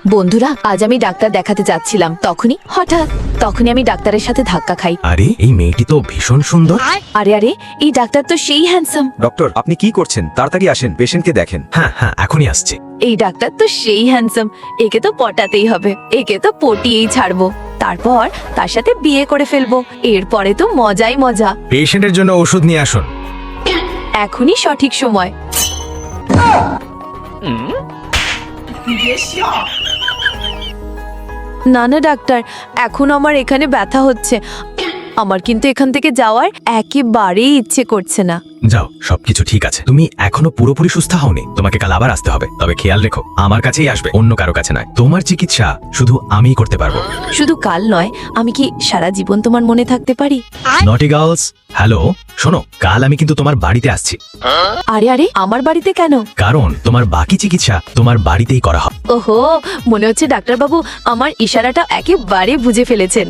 বন্ধুরা, আজ আমি ডাক্তার দেখাতে যাচ্ছিলাম, তখনই আমি ডাক্তারের সাথে ধাক্কা খাই। আরে এই মেয়েটি তো ভীষণ সুন্দর। আরে আরে, এই ডাক্তার তো সেই হ্যান্ডসাম। ডক্টর, আপনি কি করছেন? তাড়াতাড়ি আসেন, পেশেন্টকে দেখেন। হ্যাঁ হ্যাঁ, এখনই আসছে। এই ডাক্তার তো সেই হ্যান্ডসাম, একে তো পটাতেই হবে, একে তো পটিয়েই ছাড়বো, তারপর তার সাথে বিয়ে করে ফেলবো। এরপরে তো মজাই মজা। পেশেন্টের জন্য ওষুধ নিয়ে আসুন। এখনই সঠিক সময়। না না ডাক্তার, এখন আমার এখানে ব্যথা হচ্ছে। আমার কিন্তু এখান থেকে যাওয়ার একেবারেই ইচ্ছে করছে না। যাও, সবকিছু ঠিক আছে। তুমি এখনো পুরোপুরি সুস্থ হওনি, তোমাকে কাল আবার আসতে হবে। তবে খেয়াল রেখো, আমার কাছেই আসবে, অন্য কারো কাছে নয়। তোমার চিকিৎসা শুধু আমিই করতে পারবো। শুধু কাল নয়, আমি কি সারা জীবন তোমার মনে থাকতে পারি? নটি গার্লস, হ্যালো, শোনো, কাল আমি কিন্তু তোমার বাড়িতে আসছি। আরে আরে, আমার বাড়িতে কেন? কারণ তোমার বাকি চিকিৎসা তোমার বাড়িতেই করা হবে। ওহো, মনে হচ্ছে ডাক্তারবাবু আমার ইশারাটা একেবারে বুঝে ফেলেছেন।